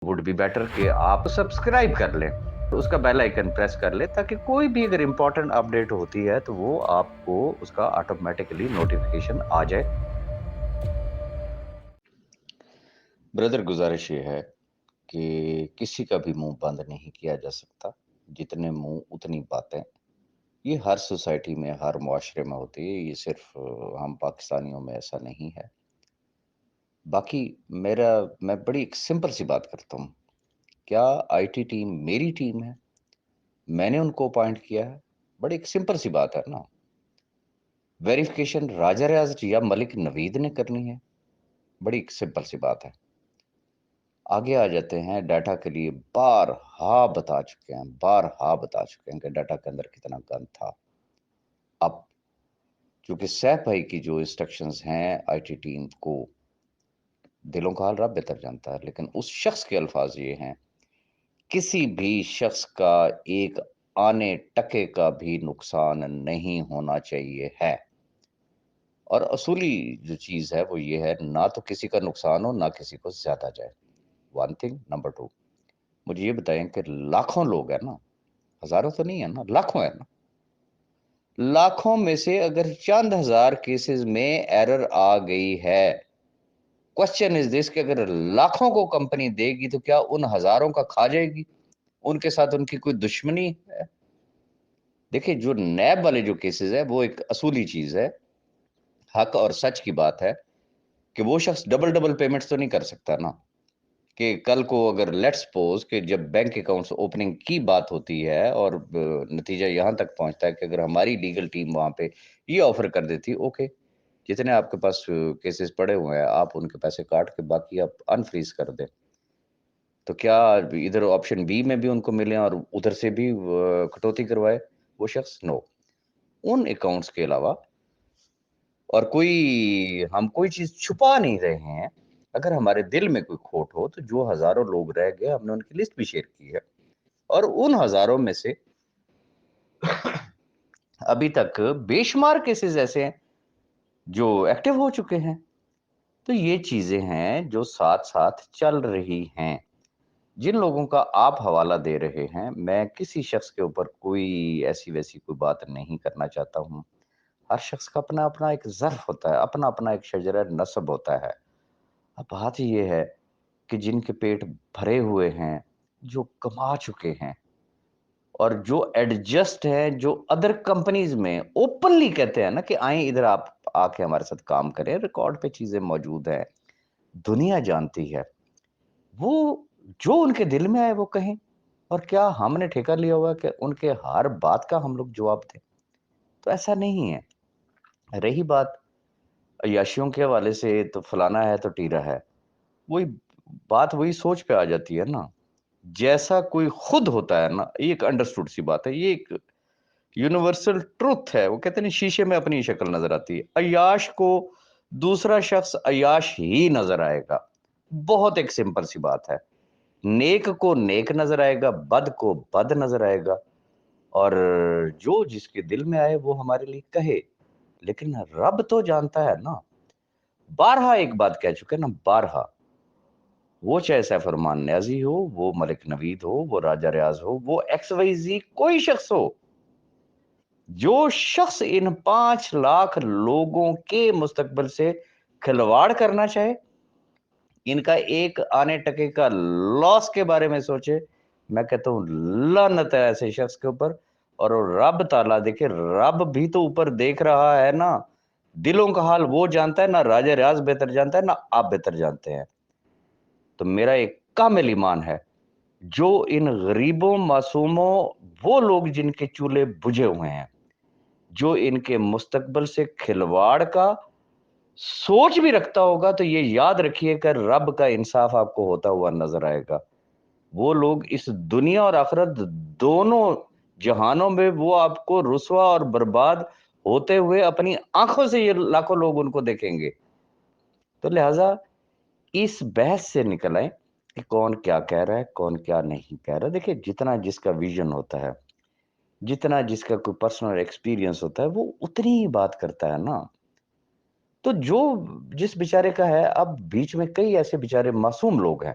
Would be better کہ آپ subscribe کر لیں، اس کا بیل آئیکن پریس کر لیں تاکہ کوئی بھی اگر امپورٹنٹ اپڈیٹ ہوتی ہے تو وہ آپ کو اس کا آٹومیٹکلی نوٹیفیکیشن آ جائے۔ بردر، گزارش یہ ہے کہ کسی کا بھی منہ بند نہیں کیا جا سکتا، جتنے منہ اتنی باتیں۔ یہ ہر سوسائٹی میں، ہر معاشرے میں ہوتی ہے، یہ صرف ہم پاکستانیوں میں ایسا نہیں ہے۔ باقی میں بڑی ایک سمپل سی بات کرتا ہوں، کیا آئی ٹی ٹیم میری ٹیم ہے؟ میں نے ان کو اپوائنٹ کیا ہے؟ بڑی ایک سمپل سی بات ہے نا۔ ویریفیکیشن راجہ ریاض یا ملک نوید نے کرنی ہے؟ بڑی ایک سمپل سی بات ہے۔ آگے آ جاتے ہیں ڈیٹا کے لیے، بارہا بتا چکے ہیں کہ ڈیٹا کے اندر کتنا گند تھا۔ اب چونکہ سیف بھائی کی جو انسٹرکشنز ہیں آئی ٹی ٹیم کو، دلوں کا حال رب بہتر جانتا ہے، لیکن اس شخص کے الفاظ یہ ہیں، کسی بھی شخص کا ایک آنے ٹکے کا بھی نقصان نہیں ہونا چاہیے ہے۔ اور اصولی جو چیز ہے وہ یہ ہے، نہ تو کسی کا نقصان ہو، نہ کسی کو زیادہ جائے۔ One thing. نمبر ٹو، مجھے یہ بتائیں کہ لاکھوں لوگ ہیں نا، ہزاروں تو نہیں ہے نا، لاکھوں ہیں نا۔ لاکھوں میں سے اگر چند ہزار کیسز میں ایرر آ گئی ہے، کوسچن از دس کہ اگر لاکھوں کو کمپنی دے گی تو کیا ان ہزاروں کا کھا جائے گی؟ ان کے ساتھ ان کی کوئی دشمنی ہے؟ دیکھیں، جو نیب والے جو کیسز ہے وہ ایک اصولی چیز ہے، حق اور سچ کی بات ہے کہ وہ شخص ڈبل پیمنٹس تو نہیں کر سکتا نا، کہ کل کو اگر لیٹس سپوز کہ جب بینک اکاؤنٹس اوپننگ کی بات ہوتی ہے اور نتیجہ یہاں تک پہنچتا ہے کہ اگر ہماری لیگل ٹیم وہاں پہ یہ آفر کر دیتی، اوکے جتنے آپ کے پاس کیسز پڑے ہوئے ہیں آپ ان کے پیسے کاٹ کے باقی آپ انفریز کر دیں، تو کیا ادھر آپشن بی میں بھی ان کو ملیں اور ادھر سے بھی کٹوتی کروائے وہ شخص؟ نو۔ ان اکاؤنٹس کے علاوہ اور ہم کوئی چیز چھپا نہیں رہے ہیں، اگر ہمارے دل میں کوئی کھوٹ ہو تو جو ہزاروں لوگ رہ گئے ہم نے ان کی لسٹ بھی شیئر کی ہے، اور ان ہزاروں میں سے ابھی تک بے شمار کیسز ایسے ہیں جو ایکٹیو ہو چکے ہیں۔ تو یہ چیزیں ہیں جو ساتھ ساتھ چل رہی ہیں۔ جن لوگوں کا آپ حوالہ دے رہے ہیں، میں کسی شخص کے اوپر کوئی ایسی ویسی کوئی بات نہیں کرنا چاہتا ہوں۔ ہر شخص کا اپنا اپنا ایک ظرف ہوتا ہے، اپنا اپنا ایک شجرہ نسب ہوتا ہے۔ اب بات یہ ہے کہ جن کے پیٹ بھرے ہوئے ہیں، جو کما چکے ہیں، اور جو ایڈجسٹ ہیں، جو ادر کمپنیز میں اوپنلی کہتے ہیں نا کہ آئیں ادھر آپ آ کے ہمارے ساتھ کام کریں، ریکارڈ پہ چیزیں موجود ہیں، دنیا جانتی ہے، وہ جو ان کے دل میں آئے وہ کہیں، اور کیا ہم نے ٹھیکہ لیا ہوا کہ ان کے ہر بات کا ہم لوگ جواب دیں؟ تو ایسا نہیں ہے۔ رہی بات عیاشیوں کے حوالے سے، تو فلانا ہے تو ٹیرا ہے، وہی بات وہی سوچ پہ آ جاتی ہے نا۔ جیسا کوئی خود ہوتا ہے نا، یہ ایک انڈرسٹوڈ سی بات ہے، یہ ایک یونیورسل ٹروتھ ہے، وہ کہتے ہیں شیشے میں اپنی شکل نظر آتی ہے۔ عیاش کو دوسرا شخص عیاش ہی نظر آئے گا، بہت ایک سمپل سی بات ہے۔ نیک کو نیک نظر آئے گا، بد کو بد نظر آئے گا، اور جو جس کے دل میں آئے وہ ہمارے لیے کہے، لیکن رب تو جانتا ہے نا۔ بارہا ایک بات کہہ چکے نا، بارہا، وہ چاہے سیف ارمان نیازی ہو، وہ ملک نوید ہو، وہ راجہ ریاض ہو، وہ ایکس وائی زی کوئی شخص ہو، جو شخص ان 5 لاکھ لوگوں کے مستقبل سے کھلواڑ کرنا چاہے، ان کا ایک آنے ٹکے کا لاس کے بارے میں سوچے، میں کہتا ہوں لعنت ہے ایسے شخص کے اوپر۔ اور رب تعالیٰ دیکھے، رب بھی تو اوپر دیکھ رہا ہے نا، دلوں کا حال وہ جانتا ہے، نہ راجہ ریاض بہتر جانتا ہے، نہ آپ بہتر جانتے ہیں۔ تو میرا ایک کامل ایمان ہے، جو ان غریبوں، معصوموں، وہ لوگ جن کے چولہے بجھے ہوئے ہیں، جو ان کے مستقبل سے کھلواڑ کا سوچ بھی رکھتا ہوگا، تو یہ یاد رکھیے کہ رب کا انصاف آپ کو ہوتا ہوا نظر آئے گا۔ وہ لوگ اس دنیا اور آخرت دونوں جہانوں میں وہ آپ کو رسوا اور برباد ہوتے ہوئے اپنی آنکھوں سے، یہ لاکھوں لوگ ان کو دیکھیں گے۔ تو لہٰذا اس بحث سے نکل آئیں کہ کون کیا کہہ رہا ہے، کون کیا نہیں کہہ رہا۔ دیکھیں، جتنا جس کا ویژن ہوتا ہے، جتنا جس کا کوئی پرسنل ایکسپیرینس ہوتا ہے، وہ اتنی ہی بات کرتا ہے نا۔ تو جو جس بیچارے کا ہے، اب بیچ میں کئی ایسے بیچارے معصوم لوگ ہیں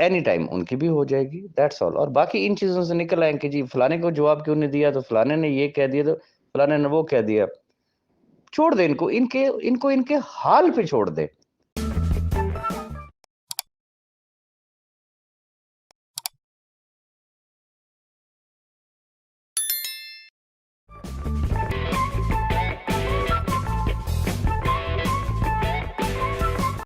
اینی ٹائم ان کی بھی ہو جائے گی, دیٹس آل. اور باقی ان چیزوں سے نکل آئیں کہ جی فلانے کو جواب کیوں نہیں دیا, تو فلانے نے یہ کہہ دیا, تو فلانے نے وہ کہہ دیا. چھوڑ دیں ان کو ان کے حال پہ چھوڑ دیں.